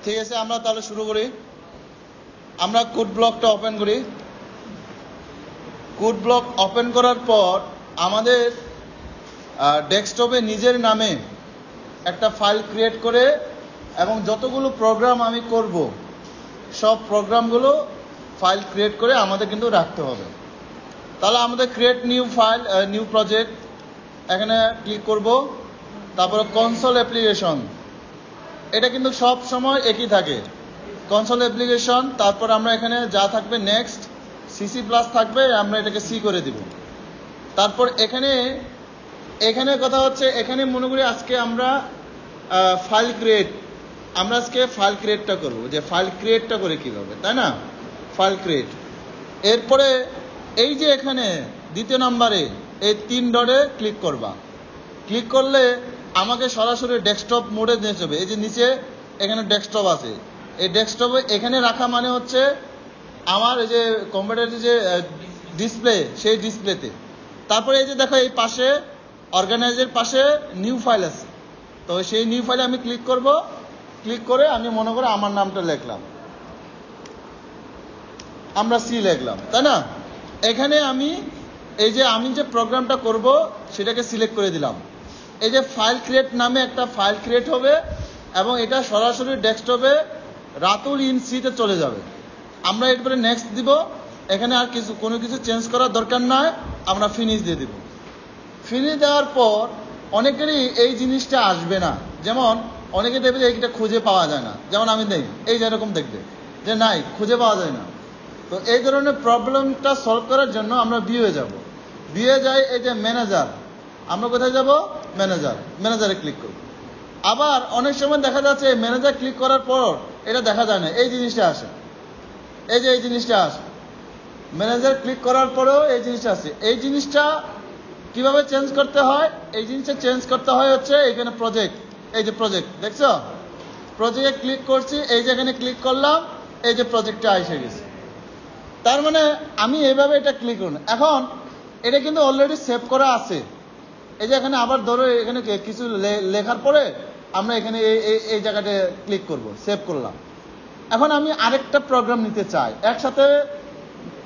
ঠিক আছে, আমরা তাহলে শুরু করি। আমরা কোড ব্লকটা ওপেন করি। কোড ব্লক ওপেন করার পর আমাদের ডেস্কটপে নিজের নামে একটা ফাইল ক্রিয়েট করে এবং যতগুলো প্রোগ্রাম আমি করব সব প্রোগ্রামগুলো ফাইল ক্রিয়েট করে আমাদের কিন্তু রাখতে হবে। তাহলে আমাদের create new file, new project, এখানে ক্লিক করব। তারপরে কনসোল অ্যাপ্লিকেশন, এটা কিন্তু সব সময় একই থাকে, কনসোল অ্যাপ্লিকেশন। তারপর আমরা এখানে যা থাকবে নেক্সট, সিসি প্লাস থাকবে, আমরা এটাকে সি করে দিব। তারপর এখানে কথা হচ্ছে, এখানে মনে করি আজকে আমরা ফাইল ক্রিয়েট, আমরা আজকে ফাইল ক্রিয়েটটা করব, যে ফাইল ক্রিয়েটটা করে কীভাবে, তাই না? File create. এরপরে এই যে এখানে দ্বিতীয় নম্বরে এই 3 ডটে ক্লিক করবা। ক্লিক করলে আমাকে সরাসরি ডেস্কটপ মোডে নিয়ে যাবে। এই যে নিচে এখানে ডেস্কটপ আছে, এই ডেস্কটপে এখানে রাখা মানে হচ্ছে আমার এই যে কম্পিউটারের যে ডিসপ্লে, সেই ডিসপ্লেতে। তারপরে এই যে দেখো এই পাশে অর্গানাইজের পাশে নিউ ফাইল আছে, তো সেই নিউ ফাইলে আমি ক্লিক করব। ক্লিক করে আমি মনে করে আমার নামটা লিখলাম, আমরা সি লিখলাম, তাই না? এখানে আমি যে প্রোগ্রামটা করব সেটাকে সিলেক্ট করে দিলাম। এই যে ফাইল ক্রিয়েট নামে একটা ফাইল ক্রিয়েট হবে এবং এটা সরাসরি ডেস্কটপে রাতুল ইন সিতে চলে যাবে। আমরা এরপরে নেক্সট দিব। এখানে আর কোনো কিছু চেঞ্জ করার দরকার নয়, আমরা ফিনিশ দিয়ে দিব। ফিনিশ দেওয়ার পর অনেকেরই এই জিনিসটা আসবে না, যেমন অনেকে দেখবে যে এইটা খুঁজে পাওয়া যায় না, যেমন আমি দেখি এই যেরকম দেখবে যে নাই, খুঁজে পাওয়া যায় না। তো এই ধরনের প্রবলেমটা সলভ করার জন্য আমরা ভিউয়ে যাব। ভিউয়ে যাই, এই যে ম্যানেজার, আমরা কোথায় যাব? ম্যানেজারে ক্লিক করব। আবার অনেক সময় দেখা যাচ্ছে ম্যানেজার ক্লিক করার পর এটা দেখা যায় না, এই জিনিসটা আসে, এই জিনিসটা আসে। ম্যানেজার ক্লিক করার পরেও এই জিনিসটা আসে। এই জিনিসটা কিভাবে চেঞ্জ করতে হয়? এই জিনিসটা চেঞ্জ করতে হয় হচ্ছে এখানে প্রজেক্ট, এই যে প্রজেক্ট দেখছো, প্রজেক্টে ক্লিক করছি, এই যে এখানে ক্লিক করলাম, এই যে প্রজেক্টটা এসে গেছে। তার মানে আমি এইভাবে এটা ক্লিক করুন। এখন এটা কিন্তু অলরেডি সেভ করা আছে। এই যে এখানে আবার ধরো এখানে কিছু লেখার পরে আমরা এখানে এই জায়গাটা ক্লিক করব, সেভ করলাম। এখন আমি আরেকটা প্রোগ্রাম নিতে চাই, একসাথে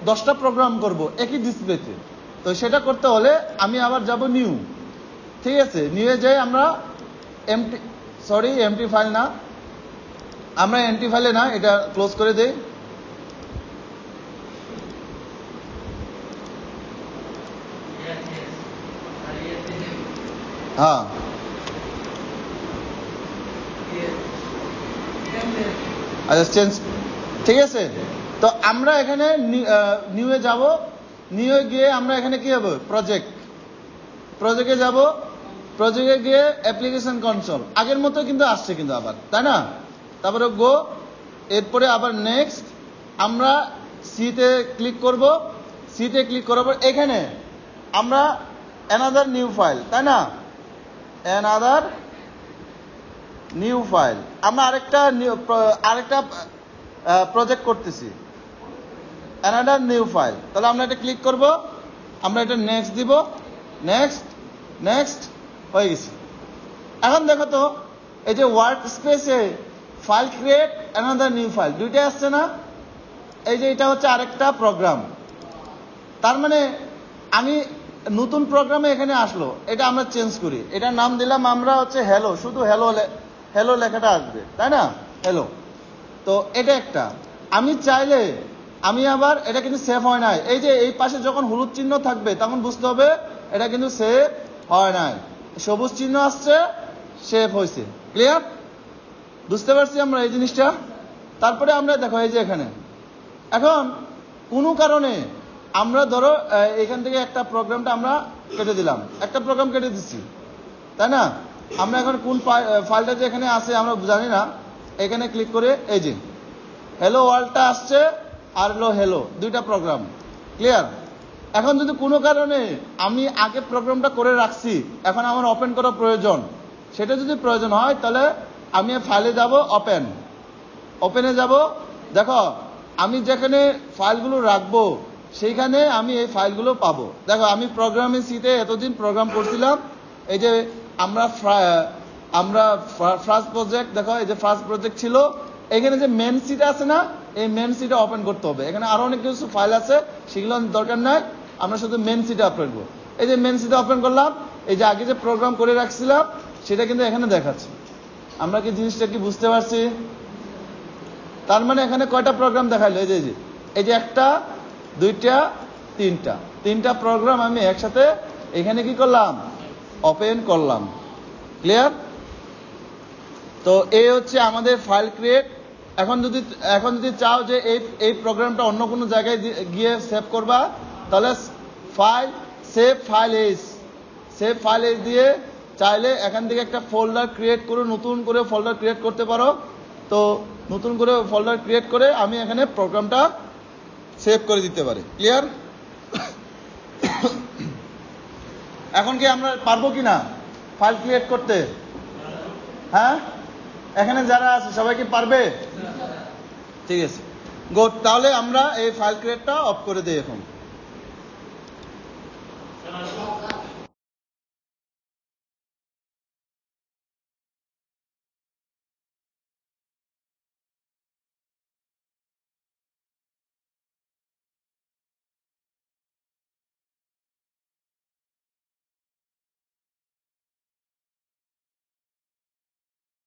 10টা প্রোগ্রাম করব একই ডিসপ্লেতে। তো সেটা করতে হলে আমি আবার যাব নিউ, ঠিক আছে? নিউয়ে যাই আমরা এমটি ফাইল না, আমরা এমটি ফাইলে না, এটা ক্লোজ করে দেই। হ্যাঁ, আচ্ছা চেঞ্জ, ঠিক আছে। তো আমরা এখানে নিউয়ে যাব। নিউয়ে গিয়ে আমরা এখানে কি হবে? প্রজেক্টে যাব। প্রজেক্টে গিয়ে অ্যাপ্লিকেশন কনসোল আগের মতো কিন্তু আসছে কিন্তু আবার, তাই না? তারপরে গো, এরপরে আবার নেক্সট, আমরা সিতে ক্লিক করব। সিতে ক্লিক করার পর এখানে আমরা অ্যানাদার নিউ ফাইল, তাই না? অ্যানাদার নিউ ফাইল, আমরা আরেকটা প্রজেক্ট করতেছি, অ্যানাদার নিউ ফাইল। তাহলে আমরা এটা ক্লিক করব, আমরা এটা নেক্সট দিব, নেক্সট হয়ে গেছে। এখন দেখো তো এই যে ওয়ার্ক স্পেসে file create another new file দুইটাই আসছে না? এই যে এটা হচ্ছে আরেকটা প্রোগ্রাম। তার মানে আমি নতুন প্রোগ্রামে এখানে আসলো, এটা আমরা চেঞ্জ করি, এটার নাম দিলাম আমরা হচ্ছে হ্যালো, শুধু হ্যালো লেখাটা আসবে, তাই না? হ্যালো। তো এটা একটা, আমি চাইলে আমি আবার, এটা কিন্তু সেভ হয় নাই। এই যে এই পাশে যখন হলুদ চিহ্ন থাকবে তখন বুঝতে হবে এটা কিন্তু সেভ হয় নাই, সবুজ চিহ্ন আসছে, সেভ হয়েছে। ক্লিয়ার? বুঝতে পারছি আমরা এই জিনিসটা। তারপরে আমরা দেখো এই যে এখানে এখন কোনো কারণে আমরা ধরো এখান থেকে একটা প্রোগ্রামটা আমরা কেটে দিলাম, একটা প্রোগ্রাম কেটে দিচ্ছি, তাই না? আমরা এখন কোন ফাইলটা যে এখানে আছে আমরা জানি না। এখানে ক্লিক করে এই যে হ্যালো ওয়ার্ল্ডটা আসছে আর হ্যালো, দুইটা প্রোগ্রাম। ক্লিয়ার? এখন যদি কোনো কারণে আমি আগে প্রোগ্রামটা করে রাখছি, এখন আমার ওপেন করা প্রয়োজন, সেটা যদি প্রয়োজন হয় তাহলে আমি ফাইলে যাব, ওপেনে যাব। দেখো আমি যেখানে ফাইলগুলো রাখবো সেইখানে আমি এই ফাইলগুলো পাবো। দেখো আমি প্রোগ্রামিং সিতে এতদিন প্রোগ্রাম করছিলাম, এই যে আমরা ফার্স্ট প্রজেক্ট, দেখো এই যে ফার্স্ট প্রজেক্ট ছিল, এখানে যে মেন সিটা আছে না, এই মেন সিটা ওপেন করতে হবে। এখানে আরো অনেক কিছু ফাইল আছে, সেগুলো দরকার নাই, আমরা শুধু মেন সিটা ওপেন করবো। এই যে মেন সিটা ওপেন করলাম, এই যে আগে যে প্রোগ্রাম করে রাখছিলাম সেটা কিন্তু এখানে দেখাচ্ছে। আমরা কি জিনিসটা কি বুঝতে পারছি? তার মানে এখানে কয়টা প্রোগ্রাম দেখাইলো? এই যে একটা, দুইটা, তিনটা প্রোগ্রাম আমি একসাথে এখানে কি করলাম? ওপেন করলাম। ক্লিয়ার? তো এই হচ্ছে আমাদের ফাইল ক্রিয়েট। এখন যদি চাও যে এই প্রোগ্রামটা অন্য কোনো জায়গায় গিয়ে সেভ করবা, তাহলে ফাইল সেভ ফাইল এজ দিয়ে চাইলে এখান থেকে একটা ফোল্ডার ক্রিয়েট করে নতুন করে ফোল্ডার ক্রিয়েট করতে পারো। তো নতুন করে ফোল্ডার ক্রিয়েট করে আমি এখানে প্রোগ্রামটা সেভ করে দিতে পারি। ক্লিয়ার? এখন কি আমরা পারবো কিনা ফাইল ক্রিয়েট করতে? হ্যাঁ, এখানে যারা আছে সবাই কি পারবে? ঠিক আছে, গুড। তাহলে আমরা এই ফাইল ক্রিয়েটটা অফ করে দিই এখন।